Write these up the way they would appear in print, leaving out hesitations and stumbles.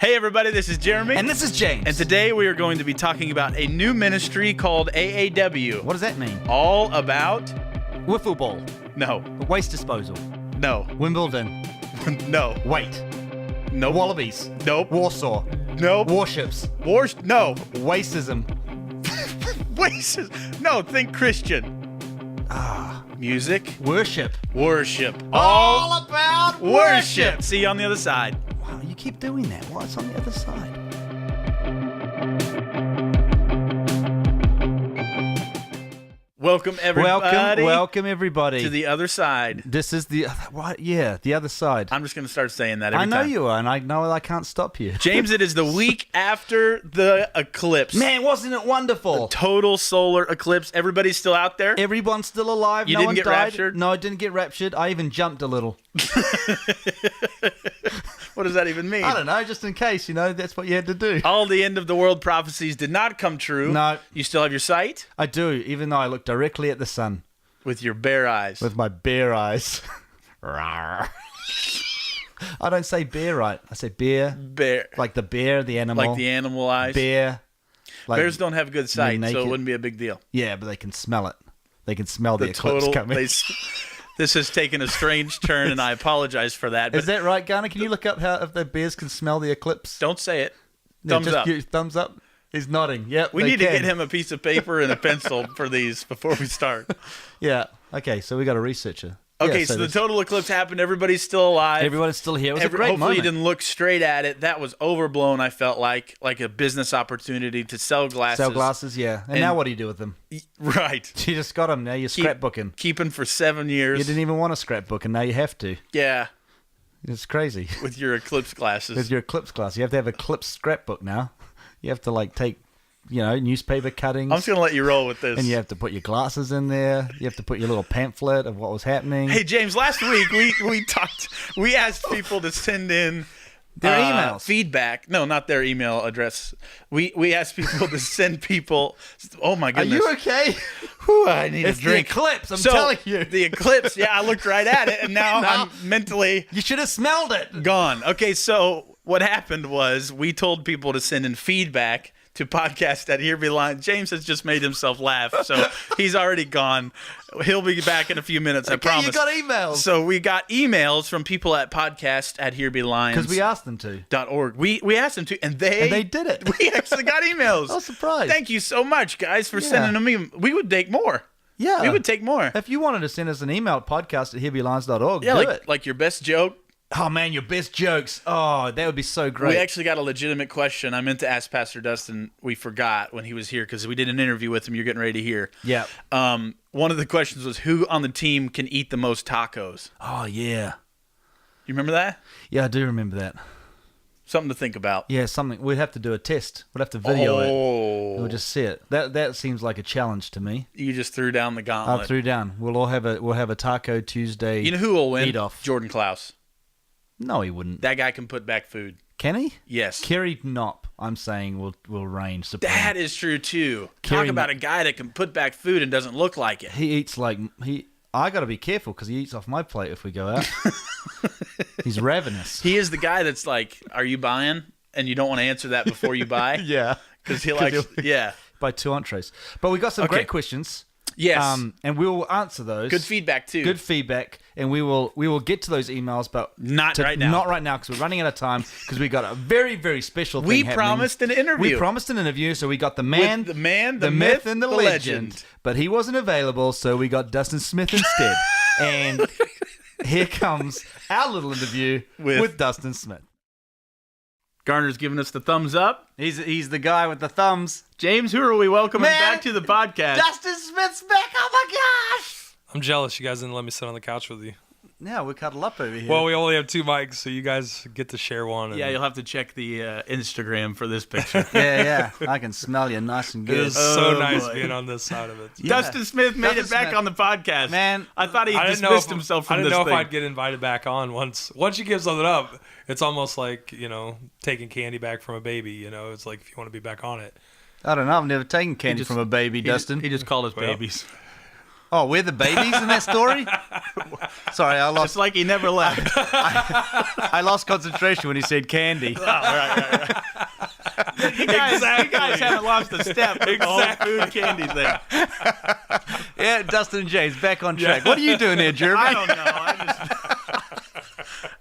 Hey everybody, this is Jeremy. And this is James. And today we are going to be talking about a new ministry called AAW. What does that mean? All about... Wiffle ball. No. Waste disposal. No. Wimbledon. No. Weight. Nope. Wallabies. Nope. Warsaw. Nope. Warships. No. Wasteism. No, think Christian. Music. Worship. Worship. All about worship. See you on the other side. Wow, you keep doing that. What's on the other side? Welcome everybody. Welcome everybody to the other side. This is the what? Yeah, the other side. I'm just going to start saying that every time. I know you are, and I know I can't stop you. James, it is the week after the eclipse. Man, wasn't it wonderful? The total solar eclipse. Everybody's still out there? Everyone's still alive. You no didn't one get died. raptured? No, I didn't get raptured. I even jumped a little. What does that even mean? I don't know, just in case, that's what you had to do. All the end of the world prophecies did not come true. No. You still have your sight? I do, even though I look directly at the sun. With your bare eyes. With my bare eyes. I don't say bear right. I say bear. Bear. Like the bear, the animal. Like the animal eyes. Bear. Like Bears don't have good sight, so it wouldn't be a big deal. Yeah, but they can smell it. They can smell the eclipse coming. This has taken a strange turn, and I apologize for that. Is that right, Garner? Can you look up if the bears can smell the eclipse? Don't say it. Thumbs up. Thumbs up. He's nodding. Yep. We need to get him a piece of paper and a pencil for these before we start. Yeah. Okay. So we got a researcher. Okay, so the total eclipse happened. Everybody's still alive. Everybody's still here. It was a great hopefully moment. you didn't look straight at it. That was overblown, I felt like a business opportunity to sell glasses. Sell glasses, yeah. And now what do you do with them? Right. You just got them. Now you're scrapbooking. Keeping for 7 years. You didn't even want a scrapbook, and now you have to. Yeah. It's crazy. With your eclipse glasses. With your eclipse glass. You have to have a eclipse scrapbook now. You have to, take... newspaper cuttings. I'm just going to let you roll with this. And you have to put your glasses in there. You have to put your little pamphlet of what was happening. Hey, James, last week we asked people to send in their emails. Feedback. No, not their email address. We asked people to send people. Oh, my goodness. Are you okay? Whew, I need a drink. It's the eclipse, I'm telling you. The eclipse, yeah, I looked right at it, and now I'm mentally... You should have smelled it. Gone. Okay, so what happened was we told people to send in feedback to podcast at Here Be Line. James has just made himself laugh, so he's already gone. He'll be back in a few minutes, I promise. You got emails. So we got emails from people at podcast at Here Be Line. Because we asked them to. .org. We asked them to, and they did it. We actually got emails. I was surprised. Thank you so much, guys, for sending them in. We would take more. Yeah. We would take more. If you wanted to send us an email at podcast@herebelines.org, do it. Like your best joke. Oh, man, your best jokes. Oh, that would be so great. We actually got a legitimate question. I meant to ask Pastor Dustin. We forgot when he was here because we did an interview with him you're getting ready to hear. Yeah. One of the questions was, who on the team can eat the most tacos? Oh, yeah. You remember that? Yeah, I do remember that. Something to think about. Yeah, something. We'd have to do a test. We'd have to video it. Oh. We'll just see it. That seems like a challenge to me. You just threw down the gauntlet. I threw down. We'll have a Taco Tuesday. You know who will win? Eat off. Jordan Klaus. No, he wouldn't. That guy can put back food. Can he? Yes. Kerry Knopp, I'm saying, will reign supreme. That is true, too. Kerry Talk about a guy that can put back food and doesn't look like it. He eats I got to be careful because he eats off my plate if we go out. He's ravenous. He is the guy that's like, are you buying? And you don't want to answer that before you buy? Yeah. Because he likes, buy 2 entrees. But we got some great questions. Yes. And we will answer those. Good feedback, too. Good feedback. And we will get to those emails, but not right now. Not right now because we're running out of time because we got a very, very special thing happening. We promised an interview. So we got the man, the myth, and the legend. But he wasn't available, so we got Dustin Smith instead. And here comes our little interview with Dustin Smith. Garner's giving us the thumbs up. He's the guy with the thumbs. James, who are we welcoming back to the podcast? Dustin Smith's back. Oh my gosh! I'm jealous you guys didn't let me sit on the couch with you. Yeah, we cuddle up over here. Well, we only have 2 mics, so you guys get to share one. Yeah, you'll have to check the Instagram for this picture. yeah. I can smell you nice and good. It is so nice being on this side of it. Yeah. Dustin Smith made it back on the podcast. Man, I thought he dismissed himself from this thing. I didn't know if I'd get invited back on. Once you give something up, it's almost like, taking candy back from a baby. It's like if you want to be back on it. I don't know. I've never taken candy from a baby, Dustin. He just called us babies. Oh, we're the babies in that story? Sorry, I lost. It's like he never left. I lost concentration when he said candy. Oh, right. You guys haven't lost a step with the whole food candy thing. Yeah, Dustin and James back on track. What are you doing there, Jeremy? I don't know.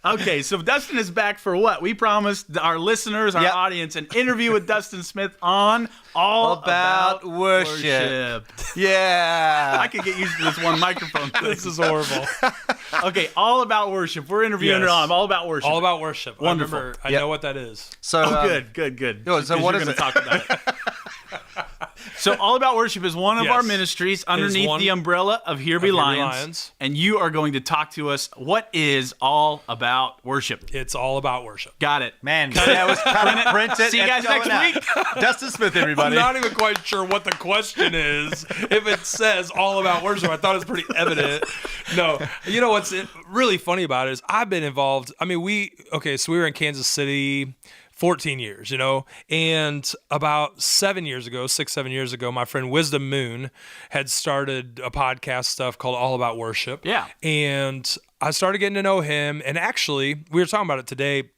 Okay, so Dustin is back for what? We promised our listeners, our audience, an interview with Dustin Smith on All About Worship. Yeah. I could get used to this one microphone. This is horrible. Okay, All About Worship. We're interviewing it on All About Worship. All About Worship. Wonderful. I know what that is. So Good. So what is going to it? talk about it. So All About Worship is one of our ministries underneath the umbrella of Here Be Lions. And you are going to talk to us. What is All About Worship? It's all about worship. Got it. Man, that was print it. See you guys next week. Dustin Smith, everybody. I'm not even quite sure what the question is. If it says all about worship, I thought it was pretty evident. No, you know what's really funny about it is I've been involved. I mean, we were in Kansas City 14 years, and about 7 years ago, 7 years ago, my friend Wisdom Moon had started a podcast stuff called All About Worship. Yeah. And I started getting to know him. And actually, we were talking about it today.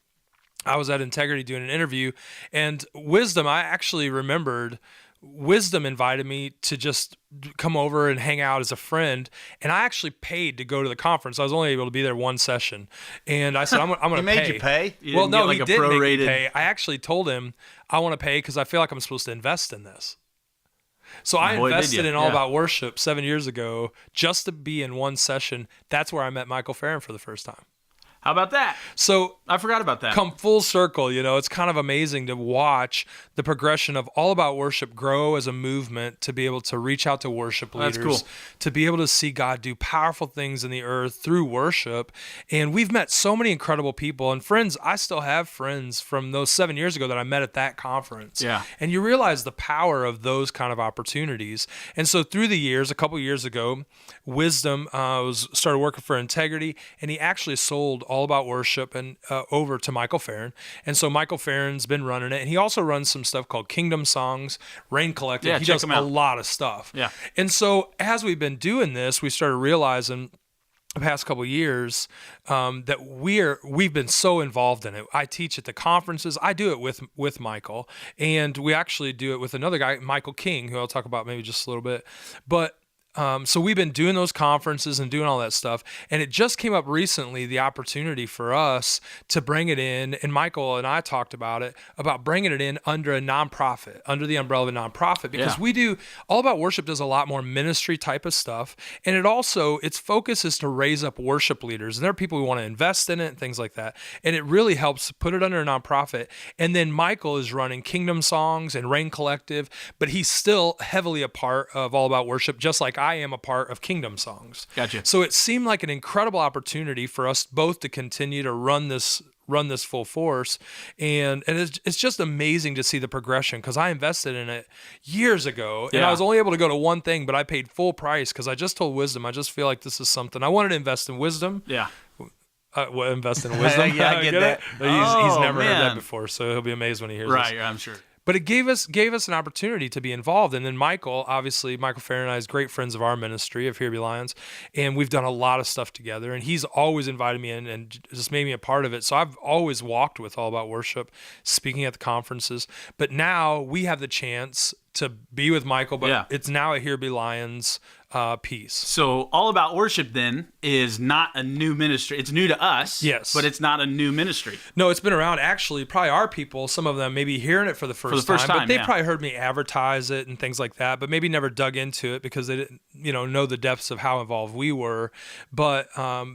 I was at Integrity doing an interview, and Wisdom, I actually remembered Wisdom invited me to just come over and hang out as a friend, and I actually paid to go to the conference. I was only able to be there one session, and I said, "I'm going to pay." He made you pay? Well, no, he did make me pay. I actually told him I want to pay because I feel like I'm supposed to invest in this. So I invested in All About Worship 7 years ago just to be in one session. That's where I met Michael Farron for the first time. How about that? So I forgot about that. Come full circle, it's kind of amazing to watch the progression of All About Worship grow as a movement, to be able to reach out to worship leaders, That's cool. To be able to see God do powerful things in the earth through worship. And we've met so many incredible people and friends. I still have friends from those 7 years ago that I met at that conference. Yeah. And you realize the power of those kind of opportunities. And so through the years, a couple years ago, Wisdom started working for Integrity, and he actually sold All About Worship and over to Michael Farron. And so Michael Farron's been running it, and he also runs some stuff called Kingdom Songs, Rain Collective. Yeah, he check does him a out. lot of stuff. Yeah. And so as we've been doing this, we started realizing the past couple of years that we've been so involved in it. I teach at the conferences. I do it with Michael, and we actually do it with another guy, Michael King, who I'll talk about maybe just a little bit. But so we've been doing those conferences and doing all that stuff, and it just came up recently, the opportunity for us to bring it in, and Michael and I talked about bringing it in under a nonprofit, under the umbrella of a nonprofit, because we do, All About Worship does a lot more ministry type of stuff, and its focus is to raise up worship leaders, and there are people who want to invest in it and things like that, and it really helps put it under a nonprofit. And then Michael is running Kingdom Songs and Rain Collective, but he's still heavily a part of All About Worship, just like I am a part of Kingdom Songs. Gotcha. So it seemed like an incredible opportunity for us both to continue to run this full force, and it's just amazing to see the progression, because I invested in it years ago, and I was only able to go to one thing, but I paid full price because I just told Wisdom, I just feel like this is something I wanted to invest in wisdom. Yeah. Invest in wisdom. Yeah, I get that. He's never heard that before, so he'll be amazed when he hears this. Right, I'm sure. But it gave us an opportunity to be involved. And then Michael Farron and I is great friends of our ministry of Here Be Lions, and we've done a lot of stuff together, and he's always invited me in and just made me a part of it. So I've always walked with All About Worship, speaking at the conferences. But now we have the chance to be with Michael, but it's now a Here Be Lions piece. So All About Worship then is not a new ministry. It's new to us. Yes. But it's not a new ministry. No, it's been around. Actually, probably our people, some of them maybe hearing it for the first time, but they probably heard me advertise it and things like that, but maybe never dug into it because they didn't, know the depths of how involved we were. But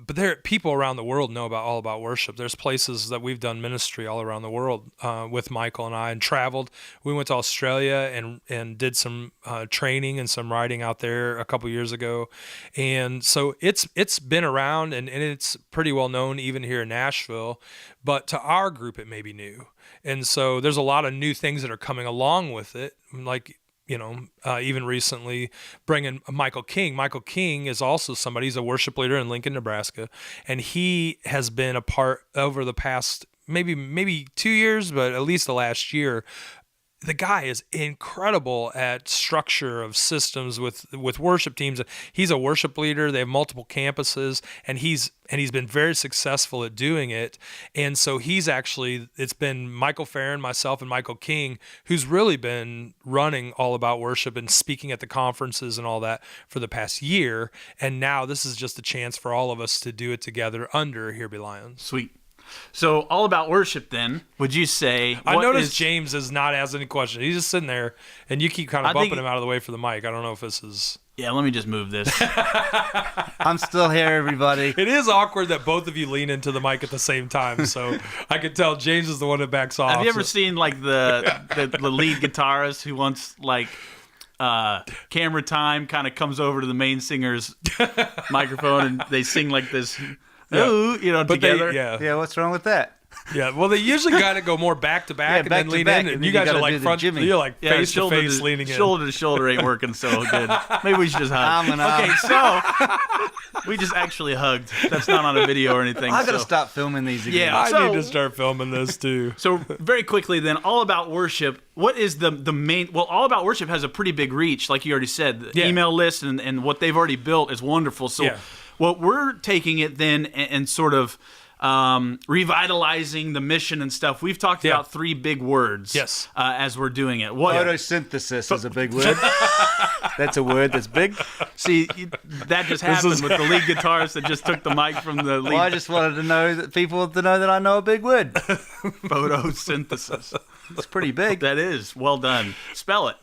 there, people around the world know about All About Worship. There's places that we've done ministry all around the world with Michael and I, and traveled. We went to Australia and did some training and some writing out there a couple years ago, and so it's been around and it's pretty well known even here in Nashville, but to our group it may be new, and so there's a lot of new things that are coming along with it, like even recently bringing Michael King. Michael King is also somebody, he's a worship leader in Lincoln, Nebraska, and he has been a part over the past maybe 2 years, but at least the last year, the guy is incredible at structure of systems with worship teams. He's a worship leader. They have multiple campuses, and he's been very successful at doing it. And so it's been Michael Farron, myself, and Michael King who's really been running All About Worship and speaking at the conferences and all that for the past year. And now this is just a chance for all of us to do it together under Here Be Lions. Sweet. So, All About Worship, then, would you say... I noticed James is not asking any questions. He's just sitting there, and you keep kind of bumping him out of the way for the mic. I don't know if this is... Yeah, let me just move this. I'm still here, everybody. It is awkward that both of you lean into the mic at the same time, so I could tell James is the one that backs off. Have you ever seen, like, the lead guitarist who wants, like... camera time kind of comes over to the main singer's microphone, and they sing like this... Ooh, together. Yeah, what's wrong with that? Yeah, well, they usually got to go more back to back and then lean in, and you guys are like front, you're like face to face leaning in. Shoulder to shoulder ain't working so good. Maybe we should just hug. Okay, so we just actually hugged. That's not on a video or anything. I gotta stop filming these again. Yeah, I need to start filming this too. So very quickly then, All About Worship. What is the main? Well, All About Worship has a pretty big reach, like you already said. The email list and what they've already built is wonderful. So. Yeah. What we're taking it then and sort of revitalizing the mission and stuff. We've talked about 3 big words as we're doing it. Photosynthesis is a big word. That's a word that's big. See, that just happened with the lead guitarist that just took the mic from the lead. Well, I just wanted to know people to know that I know a big word. Photosynthesis. It's pretty big. That is. Well done. Spell it.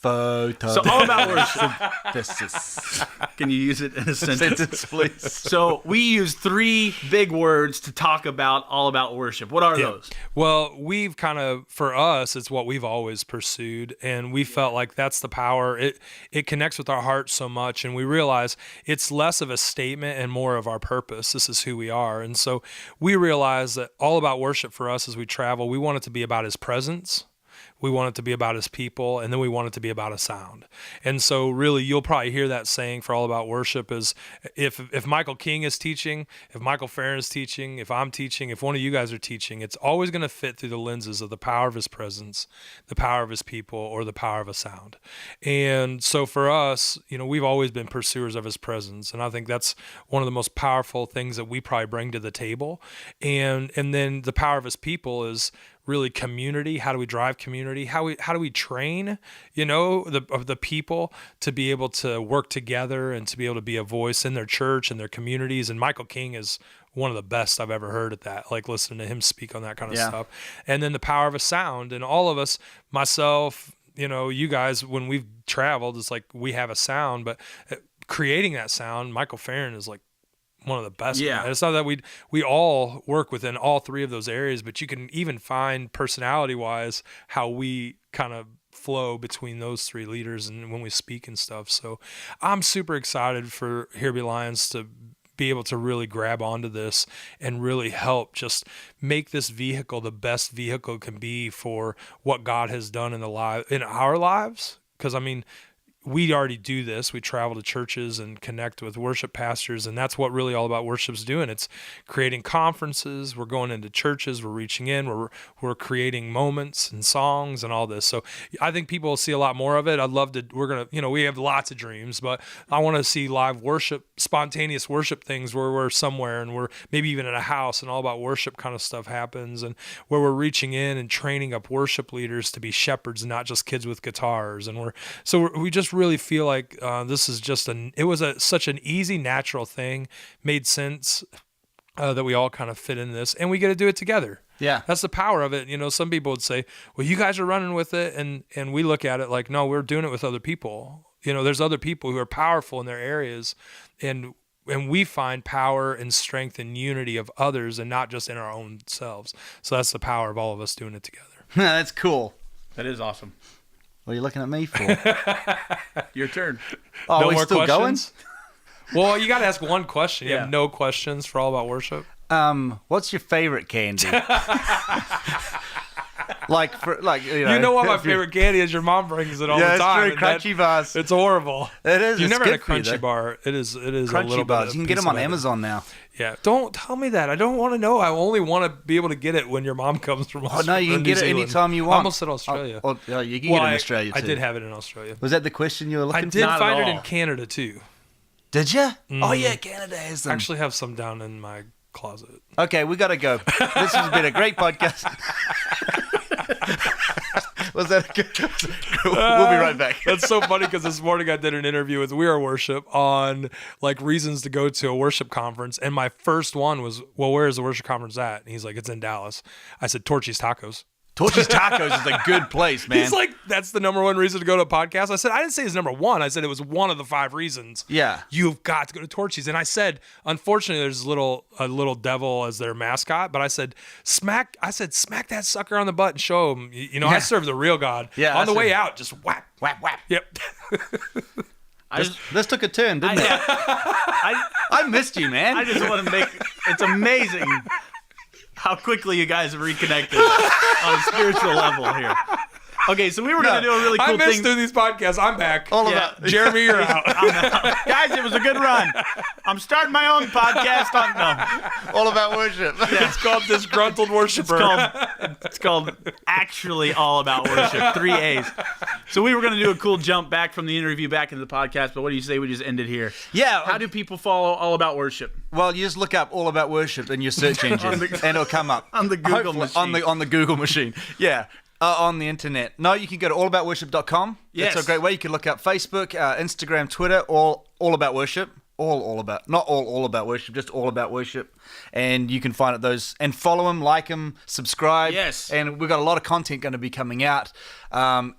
So All About Worship. Can you use it in a sentence, please? So we use 3 big words to talk about All About Worship. What are those? Well, we've kind of, for us, it's what we've always pursued, and we felt like that's the power. It connects with our heart so much, and we realize it's less of a statement and more of our purpose. This is who we are, and so we realize that All About Worship for us as we travel, we want it to be about His presence. We want it to be about His people, and then we want it to be about a sound. And so really, you'll probably hear that saying for All About Worship is if Michael King is teaching, if Michael Farron is teaching, if I'm teaching, if one of you guys are teaching, it's always going to fit through the lenses of the power of His presence, the power of His people, or the power of a sound. And so for us, we've always been pursuers of His presence, and I think that's one of the most powerful things that we probably bring to the table. And then the power of His people is really community. How do we drive community? How do we train, the people to be able to work together and to be able to be a voice in their church and their communities? And Michael King is one of the best I've ever heard at that, like listening to him speak on that kind of stuff. And then the power of a sound. And all of us, myself, you guys, when we've traveled, it's like we have a sound, but creating that sound, Michael Farron is like one of the best. Yeah. It's not that we all work within all 3 of those areas, but you can even find personality wise how we kind of flow between those 3 leaders and when we speak and stuff. So I'm super excited for Here Be Lions to be able to really grab onto this and really help just make this vehicle the best vehicle it can be for what God has done in our lives. Because we already do this. We travel to churches and connect with worship pastors, and that's what really All About Worship's doing. It's creating conferences. We're going into churches. We're reaching in. We're creating moments and songs and all this. So I think people will see a lot more of it. I'd love to. We're gonna, we have lots of dreams, but I want to see live worship, spontaneous worship things where we're somewhere and we're maybe even at a house and All About Worship kind of stuff happens, and where we're reaching in and training up worship leaders to be shepherds and not just kids with guitars. And we just really feel like this is just such an easy, natural thing, made sense that we all kind of fit in this, and we get to do it together. Yeah, that's the power of it. Some people would say, well, you guys are running with it, and we look at it like, no, we're doing it with other people. There's other people who are powerful in their areas, and we find power and strength and unity of others and not just in our own selves. So that's the power of all of us doing it together. That's cool. That is awesome. What are you looking at me for? Your turn. Oh, no we more still questions? Going? Well, you got to ask one question. You have no questions for All About Worship? What's your favorite candy? Like You know what my if you're- favorite candy is? Your mom brings it all Yeah, the time. it's true. and Crunchy bars. It's horrible. It is. You It's never had a good for you, crunchy though. bar. It is a little Crunchy bit bars. of You can get piece them on of heaven. Amazon now. Yeah, don't tell me that. I don't want to know. I only want to be able to get it when your mom comes from Oh Australia. no, you can New get it Zealand. anytime you I want. almost said Australia. Oh, you can Well, get it in Australia too. I did have it in Australia. Was that the question you were I looking did for? Not at find it all. in Canada too. Did you? Oh yeah, Canada has them. I actually have some down in my closet. Okay, we gotta go. This has been a great podcast. Was that good? We'll be right back. That's so funny because this morning I did an interview with We Are Worship on like reasons to go to a worship conference, and my first one was, well, where is the worship conference at? And he's like, it's in Dallas. I said, Torchy's Tacos. Torchy's Tacos is a good place, man. He's like, that's the number one reason to go to a podcast. I said, I didn't say it's number one. I said it was one of the 5 reasons. Yeah. You've got to go to Torchy's. And I said, unfortunately, there's a little devil as their mascot. But I said, smack that sucker on the butt and show him. You know, I serve the real God. Yeah, On the that's way it. out, just whap. Whap whap. Yep. This took a turn, didn't it? I missed you, man. I just want to make it's amazing how quickly you guys have reconnected on a spiritual level here. Okay, so we were going to do a really I cool missed thing. doing these podcasts. I'm back. All of Yeah. that. Jeremy, you're out. Guys, it was a good run. I'm starting my own podcast on no. All about worship. It's called Disgruntled Worshiper. It's called Actually All About Worship. 3 A's. So we were going to do a cool jump back from the interview back into the podcast, but what do you say we just end it here? Yeah. How do people follow All About Worship? Well, you just look up All About Worship in your search engine, and it'll come up On the Google Hopefully, machine. On the Google machine. Yeah. On the internet. No, you can go to allaboutworship.com. Yes. That's a great way. You can look up Facebook, Instagram, Twitter, all about worship. All about, not all about worship, just all about worship. And you can find it those, and follow them, like them, subscribe. Yes. And we've got a lot of content going to be coming out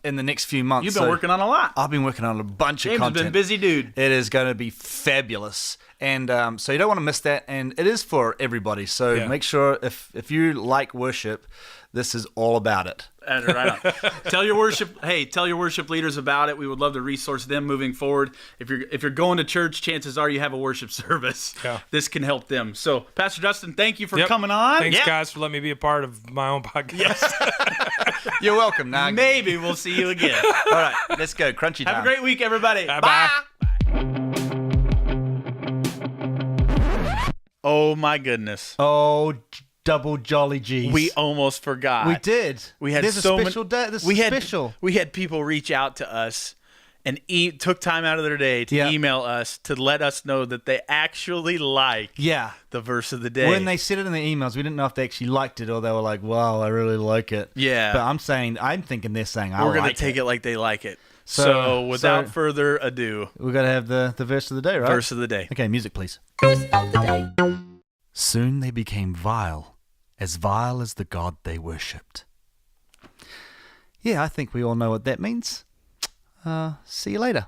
in the next few months. You've been working on a lot. I've been working on a bunch of James has content. been a busy dude. It is going to be fabulous. And so you don't want to miss that. And it is for everybody. So Yeah. make sure if you like worship, this is all about it. Right on. Tell your worship leaders about it. We would love to resource them moving forward. If you're going to church, chances are you have a worship service. Yeah. This can help them. So, Pastor Dustin, thank you for Yep. coming on. Thanks, Yep. guys, for letting me be a part of my own podcast. Yes. You're welcome. Now, Maybe we'll see you again. all right, let's go. Crunchy time. Have a great week, everybody. Bye-bye. Oh my goodness. Oh, double jolly G's. We almost forgot. We did. We had There's so a special day. This is special. We had people reach out to us and took time out of their day to Yeah. email us to let us know that they actually like Yeah. the verse of the day. When they said it in the emails, we didn't know if they actually liked it or they were like, "Wow, I really like it." Yeah. But I'm thinking they're saying, "I We're going like to take it like they like it. So, So- without so- further ado, We got to have the verse of the day, right? verse of the day. Okay, music, please. Soon they became vile as the God they worshipped. Yeah, I think we all know what that means. See you later.